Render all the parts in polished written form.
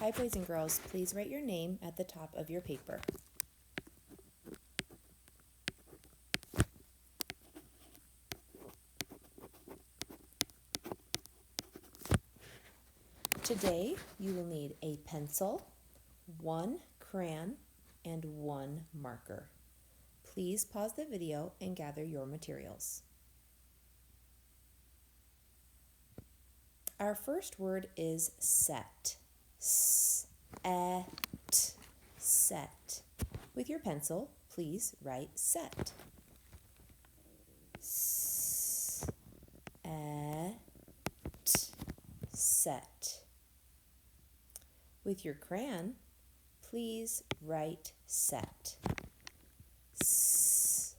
Hi, boys and girls. Please write your name at the top of your paper. Today, you will need a pencil, one crayon, and one marker. Please pause the video and gather your materials. Our first word is set. S-et, set. With your pencil, please write set. S-et, set. With your crayon, please write set. S-et,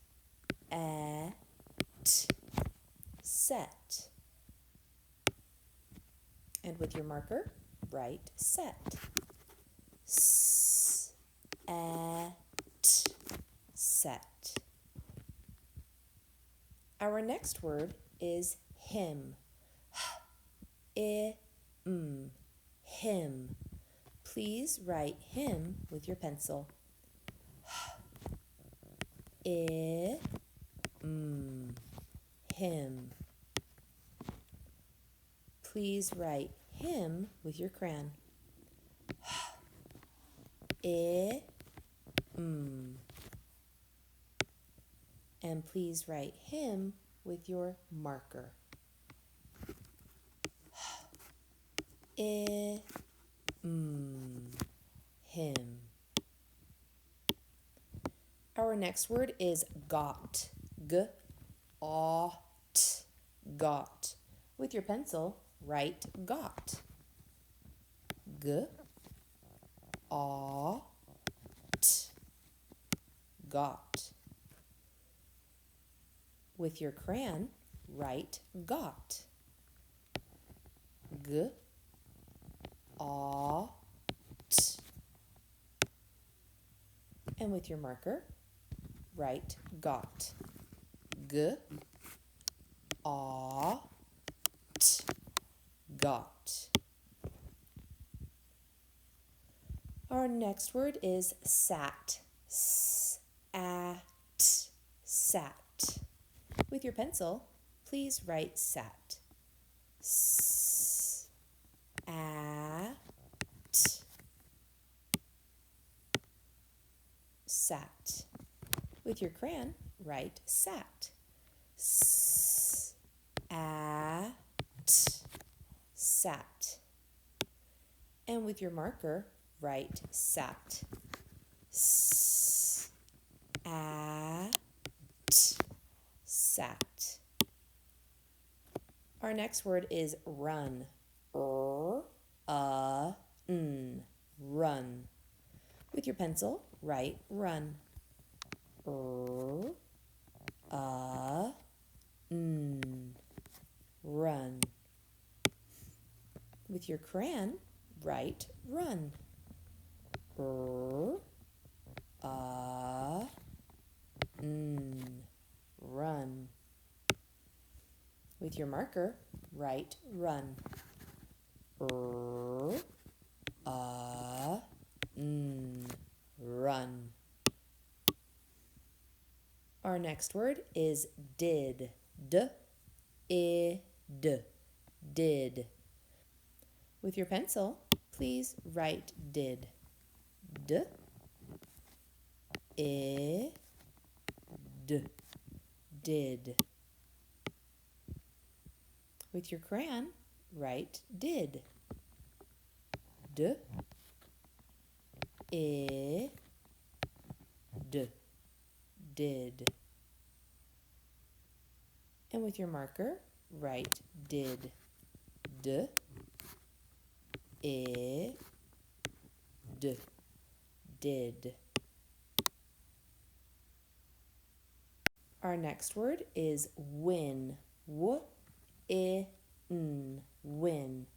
set. And with your marker, write set. S-et, set. Our next word is hymn. H-I-M, hymn. Please write hymn with your pencil. H-I-M, hymn. Please write hymn with your crayon. I-M. And please write hymn with your marker. I-M, hymn. Our next word is got. G-A-T, got. With your pencil, write got. G-A-T, got. With your crayon, write got. G-A-T. And with your marker, write got. G-A-T, got. Our next word is sat. S-at, sat. With your pencil, please write sat. S-at, sat. With your crayon, write sat. S-at, sat. And with your marker, write sat. S-at, sat. Our next word is run. R-a-n, run. With your pencil, write run. R-a-n, run. With your crayon, write run. R-a-n, run. With your marker, write run. R-a-n, run. Our next word is did. D-I-D, did. With your pencil, please write did. D-I-D, did. With your crayon, write did. D-I-D, did. And with your marker, write did. D-I-D, did. Our next word is win. W-I-N, win.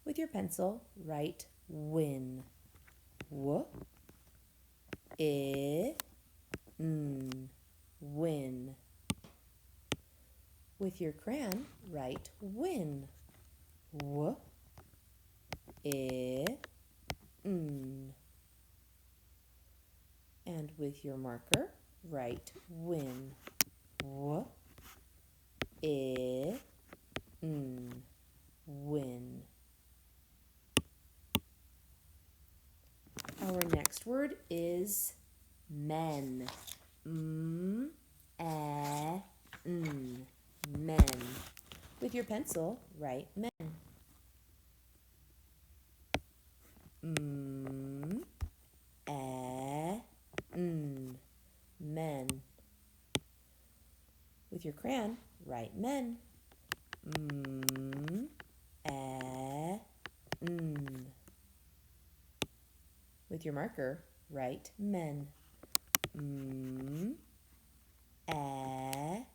With your pencil, write win. W-I-N, win. With your crayon, write win. W-I-N, n. And with your marker, write win. W, I, n. Win. Our next word is men. M, e, n. Men. With your pencil, write men. M, e, n. Men. With your crayon, write men. M, e, n. With your marker, write men. M, e,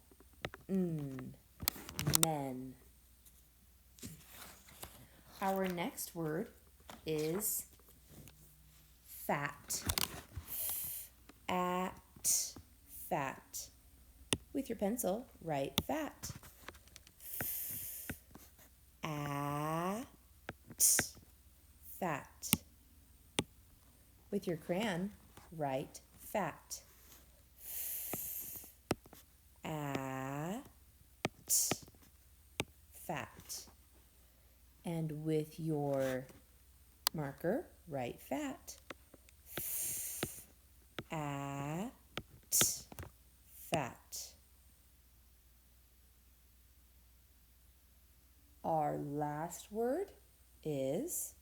n. Men. Our next word is fat. At, fat. With your pencil, write fat. At, fat. With your crayon, write fat. At, fat. And with your marker, write fat. At, fat. Our last word is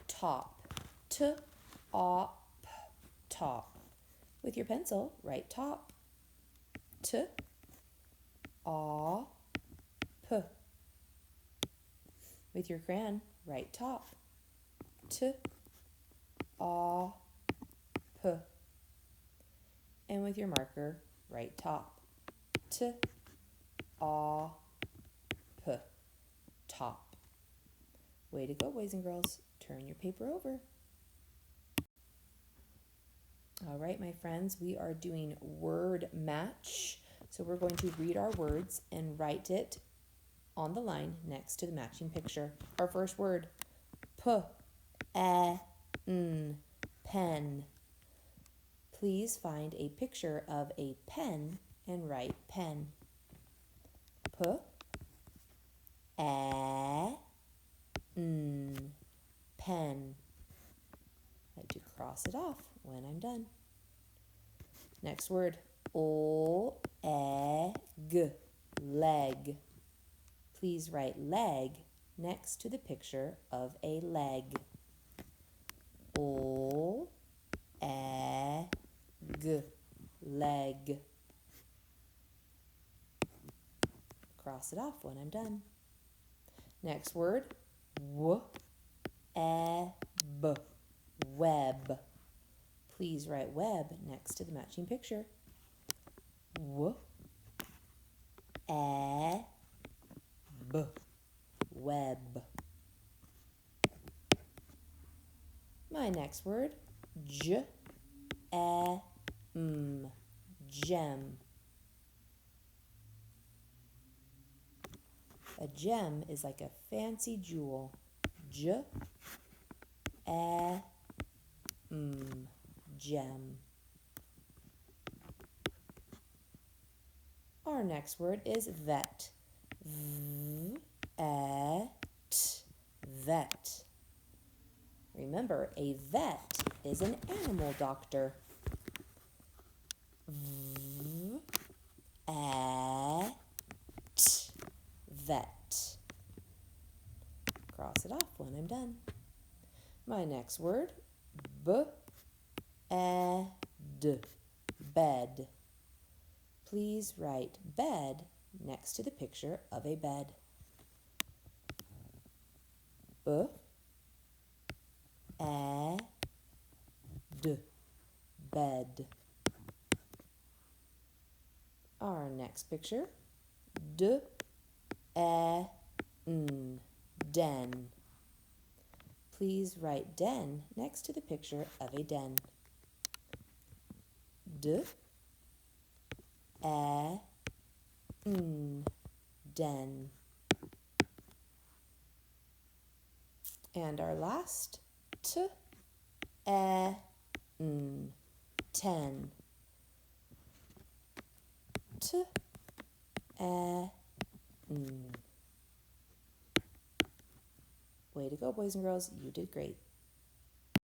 top. T-op, top. With your pencil, write top. T-a-p. With your crayon, write top. T-a-p. And with your marker, write top. T-a-p. Top. Way to go, boys and girls. Turn your paper over. All right, my friends, we are doing word match. So we're going to read our words and write it on the line next to the matching picture. Our first word, p-e-n, pen. Please find a picture of a pen and write pen. P-e-n, pen. I like to cross it off when I'm done. Next word, o-e-g, leg. Please write leg next to the picture of a leg. O-e-g, leg. Cross it off when I'm done. Next word, w-e-b, web. Please write web next to the matching picture. W-e-b, web. My next word, j-e-m, gem. A gem is like a fancy jewel. J-e-m, gem. Our next word is vet. V-e-t, vet. Remember, a vet is an animal doctor. V-e-t, vet. Cross it off when I'm done. My next word, b-e-d, bed. Please write bed next to the picture of a bed. B-e-d, bed. Our next picture, d-e-n, den. Please write den next to the picture of a den. D-e-n, den. And our last, t-e-n, n, 10. T, n. Way to go, boys and girls. You did great.